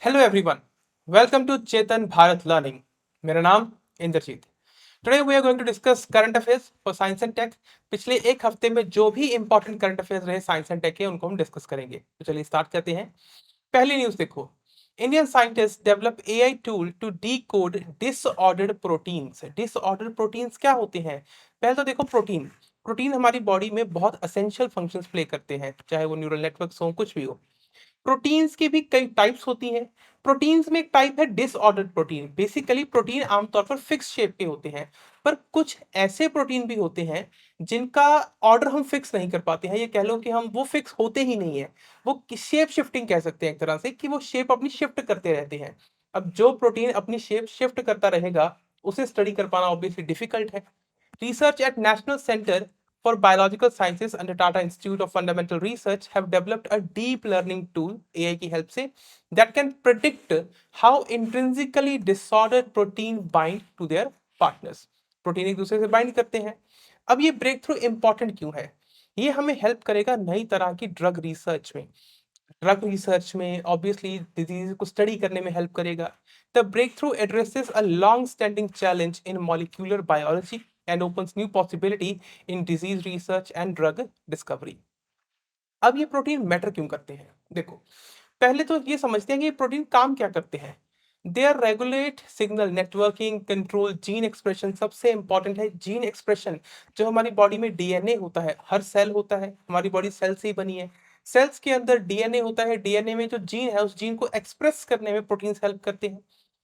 Hello everyone, welcome to Chetan Bharat learning. मेरा नाम Indrajeet. Today we are going to discuss current affairs for science and tech. पिछले एक हफ्ते में जो भी इंपॉर्टेंट करंट अफेयर्स रहे साइंस एंड टेक के, उनको हम डिस्कस करेंगे। तो चलिए स्टार्ट करते हैं। पहली न्यूज देखो। Indian scientist develop AI tool to decode disordered proteins. Disordered proteins क्या होते हैं? पहले तो देखो, प्रोटीन प्रोटीन हमारी बॉडी में बहुत असेंशियल फंक्शंस प्ले करते हैं, चाहे वो न्यूरल नेटवर्क्स हो, कुछ भी हो। प्रोटीन्स की भी कई टाइप्स होती हैं। प्रोटीन्स में एक टाइप है डिसऑर्डर्ड प्रोटीन। बेसिकली प्रोटीन आमतौर पर फिक्स शेप के होते हैं, पर कुछ ऐसे प्रोटीन भी होते हैं जिनका ऑर्डर हम फिक्स नहीं कर पाते हैं। ये कह लो कि हम वो फिक्स होते ही नहीं है। वो शेप शिफ्टिंग कह सकते हैं एक तरह से, कि वो शेप अपनी शिफ्ट करते रहते हैं। अब जो प्रोटीन अपनी शेप शिफ्ट करता रहेगा, उसे स्टडी कर पाना ऑब्वियसली डिफिकल्ट है। Research at National Center for Biological Sciences under Tata Institute of Fundamental Research have developed a deep learning tool AI की help से that can predict how intrinsically disordered protein bind to their partners. Protein एक दूसरे से bind करते हैं। अब ये break through important क्यों है? ये हमें हेल्प करेगा नई तरह की ड्रग रिसर्च में ऑब्वियसली डिजीज को स्टडी करने में हेल्प करेगा। The breakthrough addresses a long standing challenge in molecular biology and opens new possibility in disease research and drug discovery. अब ये प्रोटीन मैटर क्यों करते हैं? देखो, पहले तो ये समझते हैं कि ये प्रोटीन काम क्या करते हैं। They are regulate signal networking, control gene expression. सबसे इंपॉर्टेंट है जीन एक्सप्रेशन। जो हमारी बॉडी में डीएनए होता है, हर सेल होता है, हमारी बॉडी सेल से ही बनी है। सेल्स के अंदर डीएनए होता है, डीएनए में जो जीन है, उस जीन को एक्सप्रेस करने में प्रोटीन हेल्प करते हैं।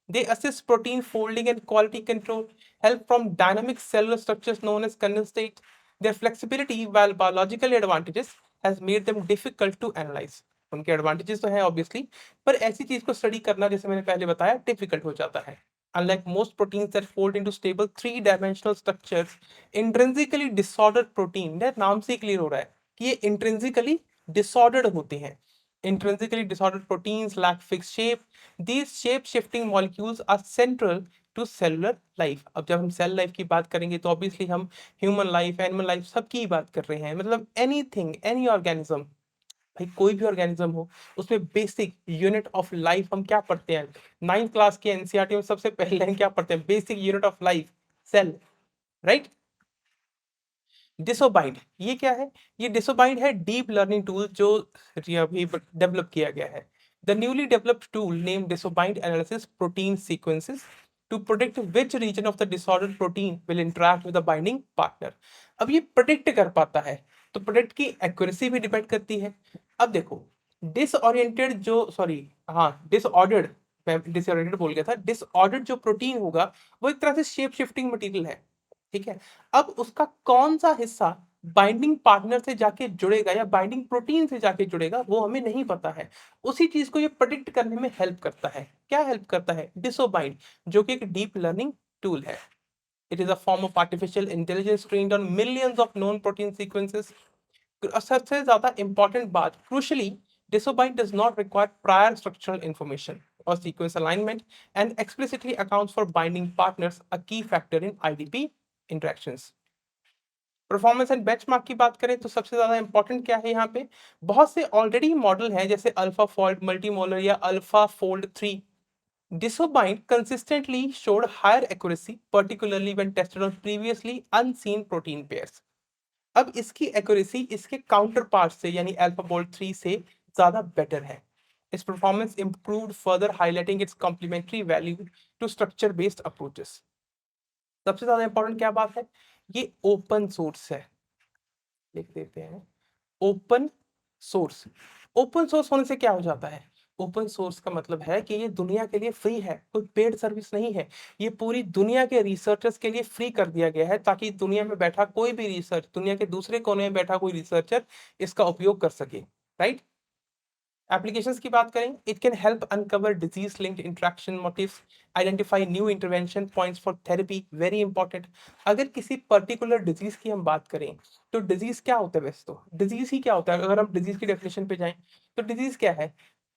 They assist protein folding and quality control, help from dynamic cellular structures known as condensate. Their flexibility, while biological advantages, has made them difficult to analyze. उनके advantages तो हैं obviously, पर ऐसी चीज को स्टडी करना, जैसे मैंने पहले बताया, डिफिकल्ट हो जाता है। Unlike most proteins that fold into stable three-dimensional structures, intrinsically disordered protein, ये नाम से ही क्लियर हो रहा है कि ये intrinsically disordered होते हैं। Intrinsically disordered proteins lack fixed shape. These shape-shifting molecules are central to cellular life. अब जब हम सेल लाइफ की बात करेंगे तो ऑब्वियसली हम ह्यूमन लाइफ, एनिमल लाइफ, सबकी ही बात कर रहे हैं। मतलब एनीथिंग, एनी ऑर्गेनिज्म, भाई कोई भी ऑर्गेनिज्म हो, उसमें बेसिक यूनिट ऑफ लाइफ हम क्या पढ़ते हैं? 9th क्लास के एनसीईआरटी में सबसे पहले हम क्या पढ़ते हैं? Basic unit of life, cell, right. DisoBind ये क्या है? ये डिसोबाइंड है डीप लर्निंग टूल जो अभी डेवलप किया गया है। The newly developed tool name DisoBind analysis protein sequences to predict which region of the disordered protein will interact with the binding partner. अब ये प्रोडिक्ट कर पाता है, तो प्रोडिक्ट की एक्यूरेसी भी डिपेंड करती है। अब देखो, डिसओरिएंटेड जो सॉरी हाँ डिसऑर्डर्ड, मैं डिसऑर्डर्ड बोल गया था। डिसऑर्डर्ड जो प्रोटीन होगा, वो एक तरह से शेप शिफ्टिंग मटेरियल है, ठीक है। अब उसका कौन सा हिस्सा बाइंडिंग पार्टनर से जाके जुड़ेगा या बाइंडिंग प्रोटीन से जाके जुड़ेगा, वो हमें नहीं पता है। उसी चीज को ये प्रेडिक्ट करने में हेल्प करता है। क्या हेल्प करता है? डिसोबाइंड, जो कि एक डीप लर्निंग टूल है। It is a form of artificial intelligence trained on millions of known protein sequences. सबसे ज्यादा इंपॉर्टेंट बात, crucially, DisoBind does not require prior structural information or sequence alignment and explicitly accounts for binding partners, a key factor in IDP interactions. Performance and benchmark की बात करें तो सबसे ज्यादा important क्या है यहाँ पे? बहुत से ऑलरेडी मॉडल हैं, जैसे अल्फा फोल्ड मल्टीमोलर या alpha fold 3। डिसोबाइंड consistently showed higher accuracy, particularly when tested on previously unseen protein pairs. अब इसकी एक्यूरेसी इसके काउंटर पार्ट से यानी अल्फा फोल्ड 3 से ज्यादा बेटर है। इस performance improved further highlighting its complementary value to structure based approaches. सबसे ज्यादा इंपॉर्टेंट क्या बात है? ये ओपन सोर्स है। लिख देते हैं ओपन सोर्स। ओपन सोर्स होने से क्या हो जाता है? ओपन सोर्स का मतलब है कि ये दुनिया के लिए फ्री है, कोई पेड सर्विस नहीं है। ये पूरी दुनिया के रिसर्चर्स के लिए फ्री कर दिया गया है, ताकि दुनिया में बैठा कोई भी रिसर्च, दुनिया के दूसरे कोने में बैठा कोई रिसर्चर इसका उपयोग कर सके, राइट। एप्लीकेशंस की बात करें, it can help uncover disease linked interaction motifs, identify new intervention points for therapy. Very important. अगर किसी पर्टिकुलर डिजीज की हम बात करें, तो डिजीज क्या होता है? वैसे तो डिजीज ही क्या होता है, अगर हम डिजीज की डेफिनेशन पे जाएं, तो डिजीज क्या है?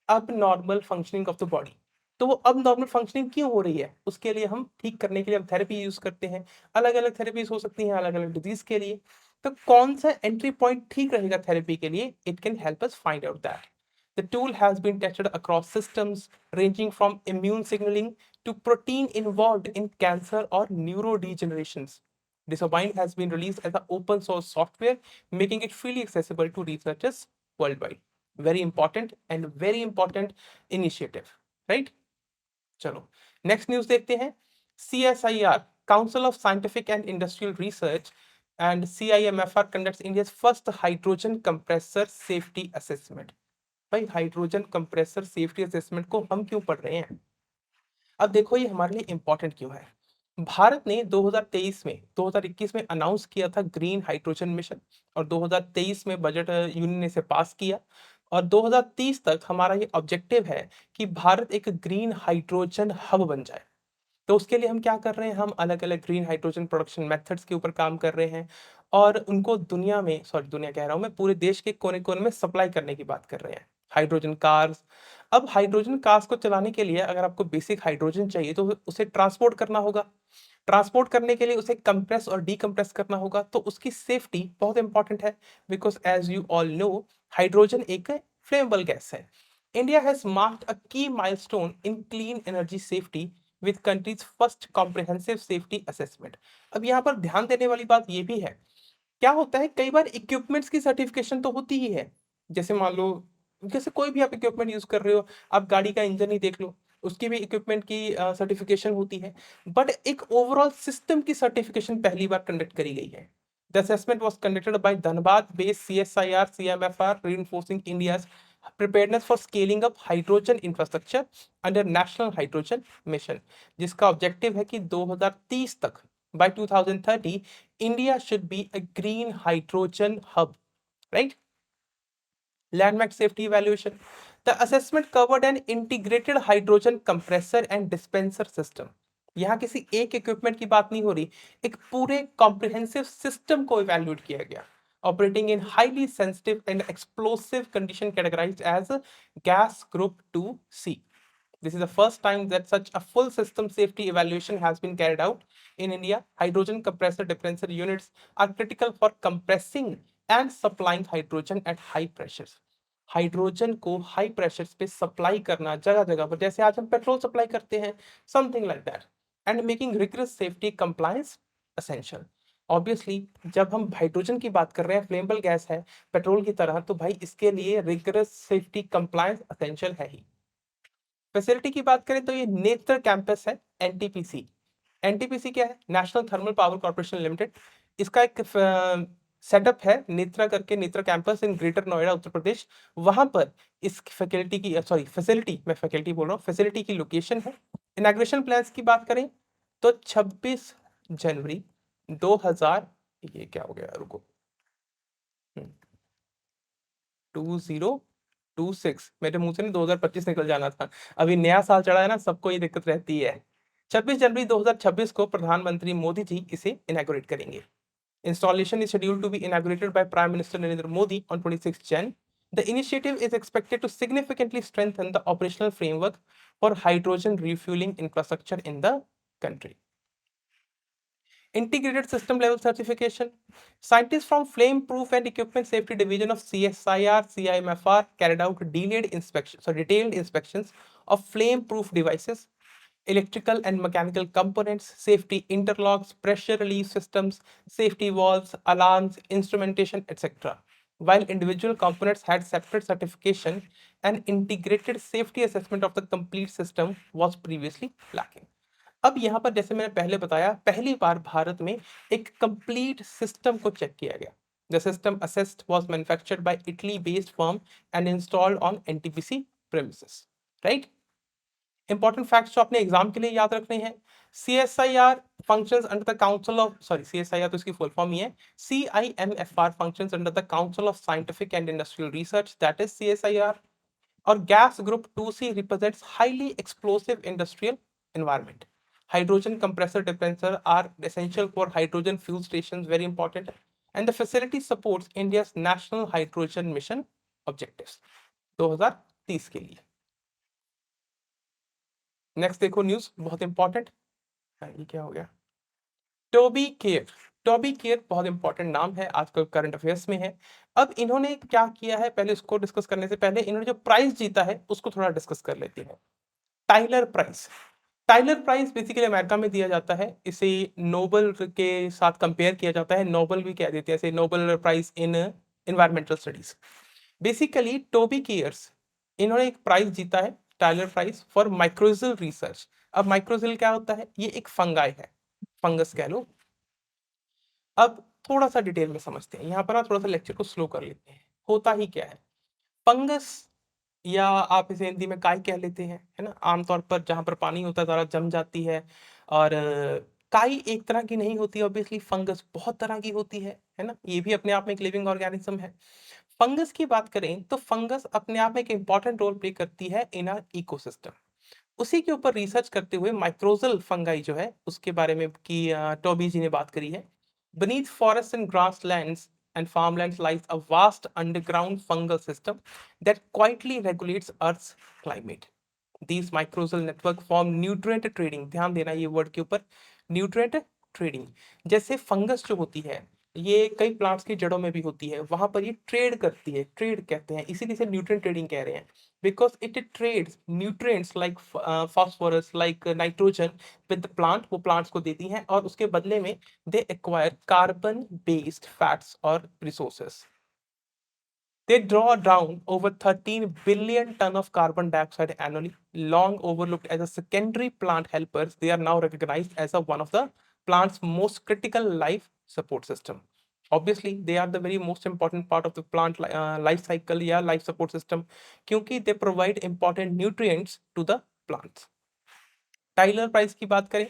अब normal functioning of the body. तो वो अब नॉर्मल फंक्शनिंग क्यों हो रही है, उसके लिए हम ठीक करने के लिए हम थेरेपी यूज करते हैं। अलग अलग थेरेपीज हो सकती हैं अलग अलग डिजीज के लिए। तो कौन सा एंट्री पॉइंट ठीक रहेगा थेरेपी के लिए? It can help us find out that. The tool has been tested across systems ranging from immune signaling to protein involved in cancer or neurodegenerations. Disobind has been released as an open source software, making it freely accessible to researchers worldwide. Very important and very important initiative, right? चलो next news देखते हैं. CSIR, Council of Scientific and Industrial Research, and CIMFR conducts India's first hydrogen compressor safety assessment. भाई hydrogen compressor safety assessment को हम क्यों पढ़ रहे हैं? अब देखो ये हमारे लिए इंपॉर्टेंट क्यों है. भारत ने 2023 में 2021 में अनाउंस किया था ग्रीन हाइड्रोजन मिशन, और 2023 में बजट यूनियन ने इसे पास किया, और 2030 तक हमारा ये ऑब्जेक्टिव है कि भारत एक ग्रीन हाइड्रोजन हब बन जाए. तो उसके लिए हम क्या कर रहे हैं, हम अलग अलग ग्रीन हाइड्रोजन प्रोडक्शन मेथड्स के ऊपर काम कर रहे हैं, और उनको दुनिया में, सॉरी दुनिया कह रहा हूं मैं, पूरे देश के कोने कोने में सप्लाई करने की बात कर रहे हैं. Hydrogen cars. अब हाइड्रोजन कार्स को चलाने के लिए अगर आपको बेसिक हाइड्रोजन चाहिए तो उसे ट्रांसपोर्ट करना होगा. ट्रांसपोर्ट करने के लिए उसे कंप्रेस और डीकंप्रेस करना होगा, तो उसकी सेफ्टी बहुत इंपॉर्टेंट है, because as you all know hydrogen एक फ्लेमेबल गैस है. India has marked a key milestone in clean energy safety with country's first comprehensive safety assessment. अब यहाँ पर ध्यान देने वाली बात यह भी है, क्या होता है कई बार इक्विपमेंट्स की सर्टिफिकेशन तो होती ही है. जैसे मान लो, जैसे कोई भी आप इक्विपमेंट यूज कर रहे हो, आप गाड़ी का इंजन ही देख लो, उसकी भी इक्विपमेंट की सर्टिफिकेशन होती है, बट एक ओवरऑल सिस्टम की सर्टिफिकेशन पहली बार कंडक्ट करी गई है. The assessment was conducted by Dhanbad based CSIR CMFR, reinforcing India's preparedness for scaling up hydrogen infrastructure under National Hydrogen Mission, जिसका ऑब्जेक्टिव है कि 2030 तक, by 2030, India should be a green hydrogen hub, right? Landmark safety evaluation. The assessment covered an integrated hydrogen compressor and dispenser system. यहाँ किसी एक equipment की बात नहीं हो रही, एक पूरे कॉम्प्रिहेंसिव सिस्टम को इवेल्युएट किया गया. Operating in highly sensitive and explosive condition categorized as gas group 2C. This is the first time that such a full system safety evaluation has been carried out in India. Hydrogen compressor dispenser units are critical for compressing and supplying hydrogen at high pressures. Hydrogen को high pressures पे supply करना जगह जगह पर, जैसे आज हम petrol supply करते हैं, something like that, and making rigorous safety compliance essential. Obviously जब हम हाइड्रोजन की बात कर रहे हैं, फ्लेमेबल गैस है पेट्रोल की तरह, तो भाई इसके लिए रिगरस सेफ्टी कंप्लायंस एसेंशियल है ही. फैसिलिटी की बात करें तो ये नेत्र कैंपस है, एनटीपीसी. एनटीपीसी क्या है? National Thermal Power Corporation Limited. इसका एक सेटअप है नेत्रा करके, NETRA campus in Greater Noida Uttar Pradesh. वहां पर इस फैकल्टी की, सॉरी फैसिलिटी, मैं फैकल्टी बोल रहा हूँ, फैसिलिटी की लोकेशन है. इनॉग्रेशन प्लान्स की बात करें तो 26 जनवरी 2000, ये क्या हो गया, रुको, 2026, मेरे मुंह से नहीं 2025 निकल जाना था, अभी नया साल चढ़ा है ना, सबको ये दिक्कत रहती है. 26 जनवरी 2026 को प्रधानमंत्री मोदी जी इसे इनॉग्रेट करेंगे. Installation is scheduled to be inaugurated by Prime Minister Narendra Modi on 26 Jan. The initiative is expected to significantly strengthen the operational framework for hydrogen refueling infrastructure in the country. Integrated System Level Certification. Scientists from Flame Proof and Equipment Safety Division of CSIR CIMFR carried out detailed inspections of flame proof devices, electrical and mechanical components, safety interlocks, pressure relief systems, safety valves, alarms, instrumentation, etc. While individual components had separate certification, an integrated safety assessment of the complete system was previously lacking. अब यहाँ पर जैसे मैंने पहले बताया, पहली बार भारत में एक कंप्लीट सिस्टम को चेक किया गया. The system assessed was manufactured by Italy-based firm and installed on NTPC premises. Right? Important facts जो आपने एग्जाम के लिए याद रखने हैं. CSIR functions under the Council of, sorry, CSIR तो इसकी फुल फॉर्म ही है, CIMFR functions under the Council of Scientific and Industrial Research, that is CSIR. और gas group 2C represents highly explosive industrial environment. Hydrogen compressor dispenser are essential for hydrogen fuel stations, very important, and the facility supports India's national hydrogen mission objectives 2030 के लिए. Next देखो news, बहुत important. ये क्या हो गया? Toby Kiers. Toby Kiers बहुत important नाम है, आजकल करंट अफेयर्स में है. अब इन्होंने क्या किया है, पहले उसको डिस्कस करने से पहले इन्होंने जो प्राइज जीता है उसको थोड़ा डिस्कस कर लेते हैं। Tyler Prize. Tyler Prize basically America में दिया जाता है। इसे नोबल के साथ कंपेयर किया जाता है, नोबल भी कह देते हैं इसे, Nobel Prize in environmental studies. Basically Toby Kiers, इन्होंने एक प्राइज जीता है, Tyler prize for mycorrhizal research. अब माइक्रोजिल क्या होता है, ये एक फंगाई है, फंगस कह लो। अब थोड़ा सा डिटेल में समझते हैं, यहाँ पर थोड़ा सा लेक्चर को स्लो कर लेते हैं। होता ही क्या है, फंगस, या आप इसे हिंदी में काई कह लेते हैं, है ना। आमतौर पर जहां पर पानी होता है ज़्यादा जम जाती है। और काई एक तरह की नहीं होती, ऑब्वियसली फंगस बहुत तरह की होती है ना। ये भी अपने आप में एक लिविंग ऑर्गेनिज्म है। फंगस की बात करें तो फंगस अपने आप में एक इंपॉर्टेंट रोल प्ले करती है इन आर इकोसिस्टम। उसी के ऊपर रिसर्च करते हुए माइक्रोजल फंगाई जो है उसके बारे में की टॉबी जी ने बात करी है। Beneath forests and grasslands and farmlands lies a vast underground fungal system that quietly regulates Earth's climate. These mycorrhizal network form nutrient trading, ध्यान देना ये वर्ड के ऊपर, न्यूट्रिएंट ट्रेडिंग। जैसे फंगस जो होती है ये कई प्लांट्स की जड़ों में भी होती है, वहां पर ये ट्रेड करती है, ट्रेड कहते हैं, इसीलिए इसे न्यूट्रिएंट ट्रेडिंग कह रहे हैं। Because it trades nutrients like phosphorus, like nitrogen with the plant, वो प्लांट्स को देती हैं और उसके बदले में they acquire carbon based fats और resources. They draw down over 13 billion ton of carbon dioxide annually. Long overlooked as a secondary plant helpers, they are now recognized as one of the plant's most critical life support system. Obviously, they are the very most important part of the plant life cycle या life support system क्योंकि they provide important nutrients to the plants. Tyler Prize की बात करें,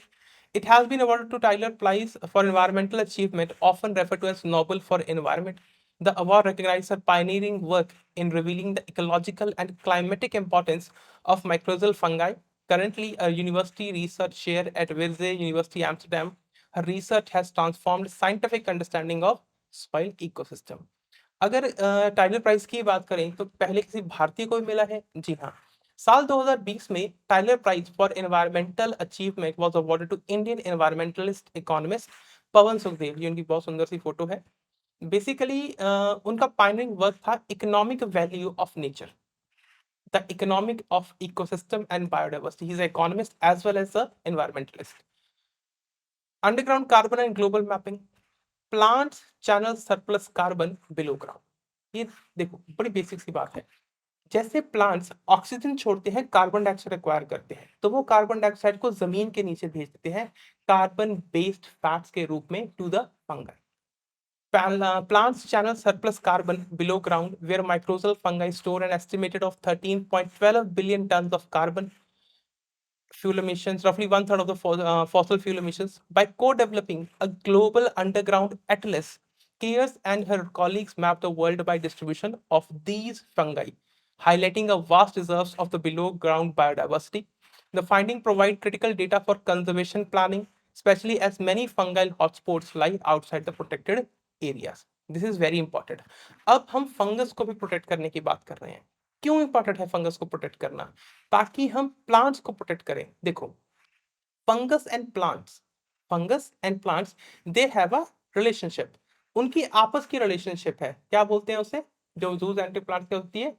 it has been awarded to Tyler Prize for environmental achievement, often referred to as Nobel for Environment. The award recognizes her pioneering work in revealing the ecological and climatic importance of mycorrhizal fungi. Currently a university research chair at Witwatersrand University, Amsterdam, her research has transformed scientific understanding of soil ecosystem. अगर Tyler Prize की बात करें तो पहले किसी भारतीय को भी मिला है, जी हाँ। साल 2020 में Tyler prize for environmental achievement was awarded to Indian environmentalist economist Pavan Sukhdev. ये उनकी बहुत सुंदर सी फोटो है। बेसिकली उनका पायनियरिंग वर्क था economic value of nature, the economic of ecosystem and biodiversity. He is economist as well as a environmentalist. Underground carbon and global mapping, plants channel surplus carbon below ground. ये देखो बड़ी basic सी बात है, जैसे plants oxygen छोड़ते हैं, carbon dioxide acquire करते हैं, तो वो कार्बन डाइऑक्साइड को जमीन के नीचे भेज देते हैं कार्बन बेस्ड फैट्स के रूप में to the fungi. Plants channel surplus carbon below ground, where mycorrhizal fungi store an estimated of 13.12 billion tons of carbon fuel emissions, roughly one third of the fossil fuel emissions. By co-developing a global underground atlas, Kears and her colleagues mapped the world by distribution of these fungi, highlighting a vast reserves of the below ground biodiversity. The findings provide critical data for conservation planning, especially as many fungal hotspots lie outside the protected areas. This is very important. अब हम fungus को भी protect करने की बात कर रहे हैं। क्यों इंपॉर्टेंट है फंगस को प्रोटेक्ट करना? ताकि हम प्लांट्स को प्रोटेक्ट करें। देखो, fungus and plants, fungus and plants, they have a relationship. उनकी आपस की रिलेशनशिप है, क्या बोलते हैं उसे, जो जूस एंटी प्लांट्स क्या होती है,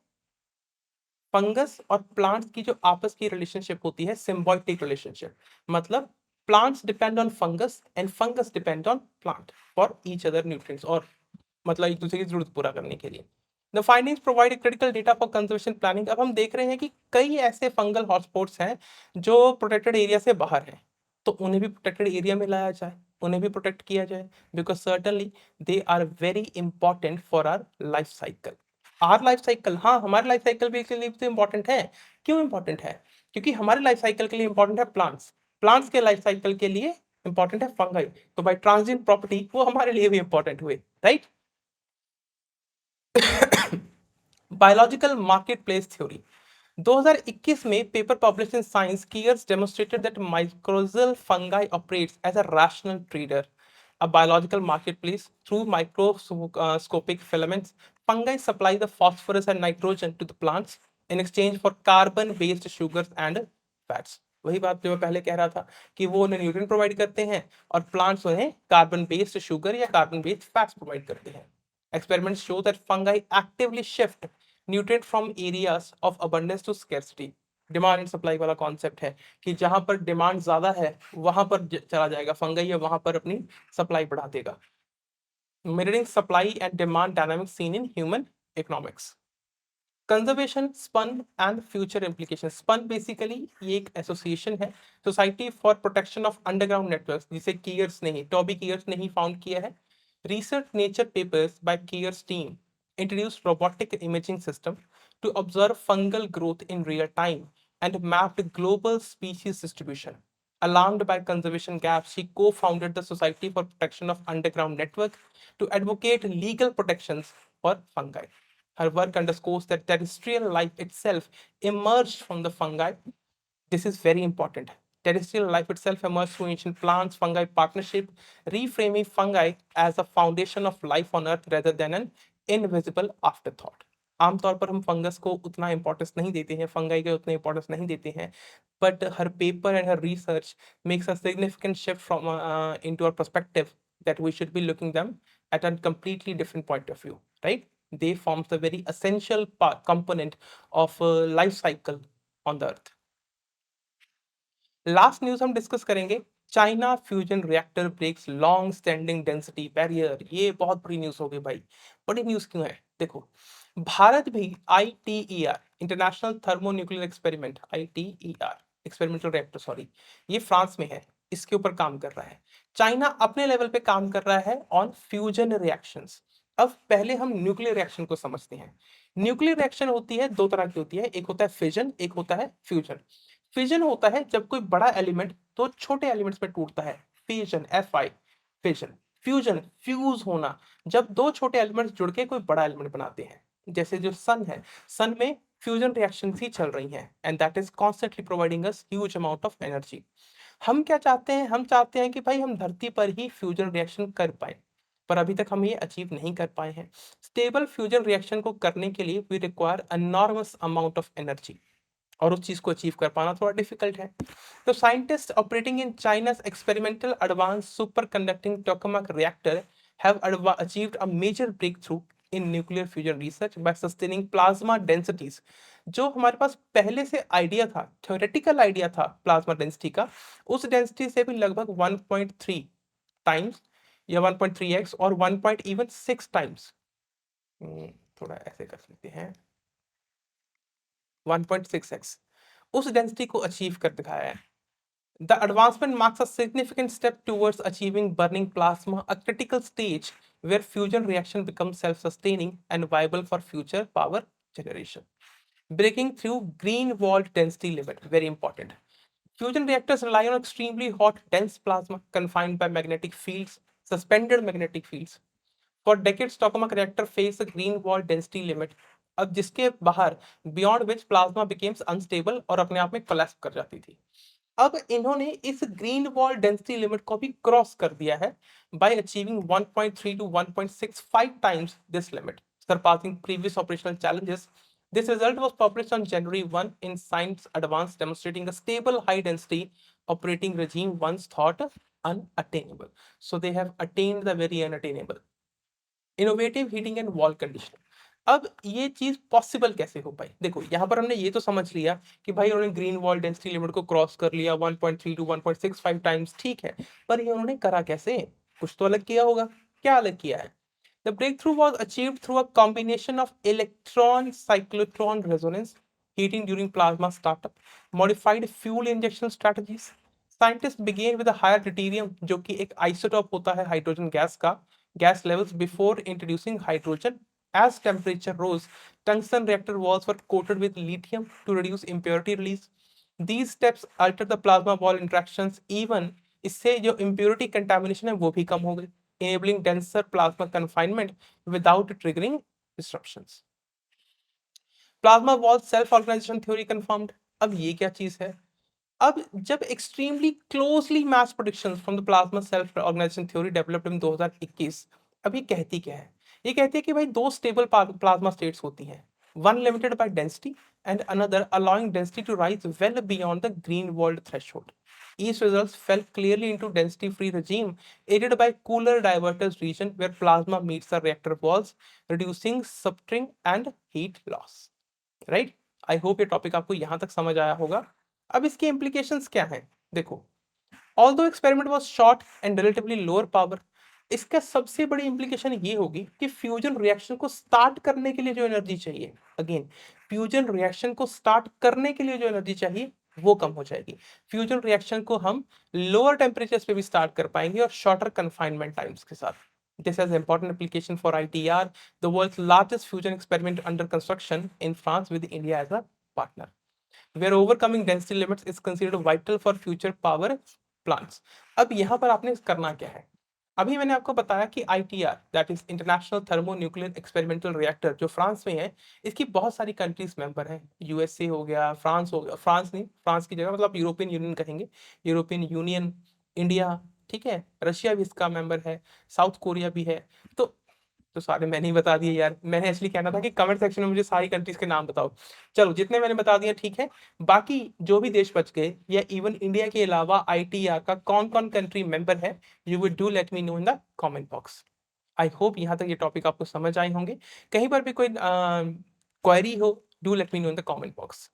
फंगस और प्लांट्स की जो आपस की रिलेशनशिप होती है, सिम्बायोटिक रिलेशनशिप। मतलब plants depend on fungus and fungus depend on plant for each other nutrients, और मतलब एक दूसरे की जरूरत पूरा करने के लिए। The findings provide critical data for conservation planning. अब हम देख रहे हैं कि कई ऐसे फंगल हॉटस्पॉट्स हैं जो प्रोटेक्टेड एरिया से बाहर हैं, तो उन्हें भी प्रोटेक्टेड एरिया में लाया जाए, उन्हें भी प्रोटेक्ट किया जाए, because certainly they are very important for our life cycle. Our life cycle, हाँ हमारे लाइफ साइकिल भी इसलिए तो इंपॉर्टेंट है। क्यों इंपॉर्टेंट है? क्योंकि हमारे लाइफ साइकिल के लिए इंपॉर्टेंट है प्लांट्स, प्लांट्स के लाइफ साइकिल के लिए इंपॉर्टेंट है फंगाई, तो बाय ट्रांजिएंट प्रॉपर्टी वो हमारे लिए भी इंपॉर्टेंट हुए, राइट। बायोलॉजिकल मार्केटप्लेस थ्योरी, 2021 में paper published in science, Kears demonstrated that mycorrhizal fungi operates as a rational trader, a biological marketplace through microscopic filaments. Fungi supply the phosphorus and nitrogen to the plants in exchange for carbon-based sugars and fats. वही बात जो मैं पहले कह रहा था कि वो उन्हें न्यूट्रिएंट प्रोवाइड करते हैं और प्लांट्स उन्हें कार्बन बेस्ड शुगर या कार्बन बेस्ड फैट्स प्रोवाइड करते हैं। Experiments show that fungi actively shift nutrient from areas of abundance to scarcity. Demand and supply वाला कॉन्सेप्ट है कि जहां पर डिमांड ज्यादा है वहां पर चला जाएगा फंगाई, या वहां पर अपनी सप्लाई बढ़ा देगा. Mirroring supply and demand dynamics seen in human economics. Conservation, SPUN and future implication. SPUN basically ये एक एसोसिएशन है, society for protection of underground networks, जिसे कीयर्स ने ही, टॉबी कीयर्स ने ही फाउंड किया है. Research nature papers by Keir's team introduced robotic imaging system to observe fungal growth in real time and mapped global species distribution. Alarmed by conservation gaps, she co-founded the Society for Protection of Underground Network to advocate legal protections for fungi. Her work underscores that terrestrial life itself emerged from the fungi. This is very important. Terrestrial life itself emerged through ancient plants fungi partnership, reframing fungi as a foundation of life on Earth rather than an invisible afterthought. आमतौर पर हम fungus को उतना importance नहीं देते हैं, fungi को उतना इंपॉर्टेंस नहीं देते हैं, but her paper and her research makes a significant shift from into our perspective that we should be looking them at a completely different point of view, right? They forms a very essential part, component of life cycle on the Earth. Last news हम discuss करेंगे, China fusion reactor breaks long standing density barrier. ये बहुत बड़ी news हो गई भाई. बड़ी news क्यों है? देखो, भारत भी ITER, international thermonuclear experiment, ITER experimental reactor, sorry, ये फ्रांस में है, इसके ऊपर काम कर रहा है. चाइना अपने लेवल पे काम कर रहा है ऑन फ्यूजन रिएक्शंस. अब पहले हम न्यूक्लियर रिएक्शन को समझते हैं. न्यूक्लियर रिएक्शन होती है, दो तरह की होती है, एक होता है फिजन, एक होता है फ्यूजन. फिजन होता है जब कोई बड़ा एलिमेंट दो छोटे एलिमेंट्स में टूटता है, fission, FI, fission. Fusion, fuse होना, जब दो छोटे एलिमेंट्स जुड़ के कोई बड़ा एलिमेंट बनाते हैं. जैसे जो सन है, सन में फ्यूजन रिएक्शन ही चल रही हैं and that is constantly providing us huge amount of energy. हम क्या चाहते हैं? हम चाहते हैं कि भाई हम धरती पर ही फ्यूजन रिएक्शन कर पाए, पर अभी तक हम ये अचीव नहीं कर पाए हैं. स्टेबल फ्यूजन रिएक्शन को करने के लिए we require enormous amount of energy, और उस चीज को अचीव कर पाना थोड़ा डिफिकल्ट है. तो scientist operating in चाइना's experimental advance super conducting tokamak reactor have achieved a major breakthrough in nuclear fusion research by sustaining plasma densities. जो हमारे पास पहले से आइडिया था, थ्योरेटिकल आइडिया था प्लाज्मा डेंसिटी का, उस डेंसिटी से भी लगभग 1.3 टाइम्स या 1.3x और 1.6 टाइम्स, थोड़ा ऐसे कर लेते हैं, 1.6x उस डेंसिटी को अचीव कर दिखाया है. The advancement marks a significant step towards achieving burning plasma, a critical stage where fusion reaction becomes self-sustaining and viable for future power generation. Breaking through green wall density limit, very important. Fusion reactors rely on extremely hot, dense plasma confined by magnetic fields, suspended magnetic fields. For decades, tokamak reactor faced a green wall density limit, अब जिसके बाहर beyond which plasma becomes unstable और अपने आप में collapse कर जाती थी. अब इन्होंने इस ग्रीन वॉल डेंसिटी लिमिट को भी क्रॉस कर दिया है by achieving 1.3 to 1.65 times this limit, surpassing previous operational challenges. This result was published on January 1 in Science Advance, demonstrating a stable high density operating regime once thought unattainable. So they have attained the very unattainable. Innovative heating and wall conditioning. अब ये चीज possible कैसे हो पाई? देखो, यहां पर हमने ये तो समझ लिया कि भाई उन्होंने ग्रीन वॉल डेंसिटी लिमिट को क्रॉस कर लिया 1.3 टू 1.65 टाइम्स, ठीक है, पर ये उन्होंने करा कैसे? कुछ तो अलग किया होगा. क्या अलग किया है? The breakthrough was achieved through a combination of electron cyclotron resonance heating during plasma startup, modified fuel injection strategies. Scientists began with a higher deuterium, जो कि एक आइसोटोप होता है हाइड्रोजन गैस का, gas levels before introducing hydrogen. As temperature rose, tungsten reactor walls were coated with lithium to reduce impurity release. These steps altered the plasma wall interactions. Even इससे जो impurity contamination है वो भी कम हो गई, enabling denser plasma confinement without triggering disruptions. Plasma wall self organization theory confirmed. अब ये क्या चीज है? अब जब extremely closely match predictions from the plasma self organization theory developed in 2021, अब ये कहती क्या है? ये कहती है कि भाई दो स्टेबल प्लाज्मा स्टेट्स होती हैं. one limited by density and another allowing density to rise well beyond the Greenwald threshold. Each results fell clearly into density-free regime aided by cooler divertors region where plasma meets the reactor walls, reducing sputtering and heat loss. Right, I hope ये topic आपको यहां तक समझ आया होगा। अब इसके implications क्या हैं, देखो, although experiment was short and relatively lower power, इसका सबसे बड़ी इंप्लीकेशन ये होगी कि फ्यूजन रिएक्शन को स्टार्ट करने के लिए जो एनर्जी चाहिए, अगेन फ्यूजन रिएक्शन को स्टार्ट करने के लिए जो एनर्जी चाहिए वो कम हो जाएगी। फ्यूजन रिएक्शन को हम लोअर टेम्परेचर्स पे भी स्टार्ट कर पाएंगे और शॉर्टर कन्फाइनमेंट टाइम्स के साथ। This has important application for ITR, the world's largest fusion experiment under construction in France with India as a partner, where overcoming density limits is considered vital for future power plants. अब यहाँ पर आपने करना क्या है, अभी मैंने आपको बताया कि ITR that is international thermonuclear experimental reactor जो फ्रांस में है, इसकी बहुत सारी कंट्रीज मेंबर हैं। यूएसए हो गया, फ्रांस हो गया, फ्रांस नहीं, फ्रांस की जगह मतलब यूरोपियन यूनियन कहेंगे, यूरोपियन यूनियन, इंडिया, ठीक है, रशिया भी इसका मेंबर है, साउथ कोरिया भी है। तो सारे मैंने ही बता दिए यार, मैंने एक्चुअली कहना था कि कमेंट सेक्शन में मुझे सारी कंट्रीज के नाम बताओ। चलो जितने मैंने बता दिए ठीक है, बाकी जो भी देश बच गए या इवन इंडिया के अलावा आईटीआर का कौन कौन कंट्री मेंबर है, you will do let me know in the comment box. I hope यहाँ तक ये टॉपिक आपको समझ आए होंगे। कहीं पर भी कोई क्वेरी हो, do let me know in the comment box.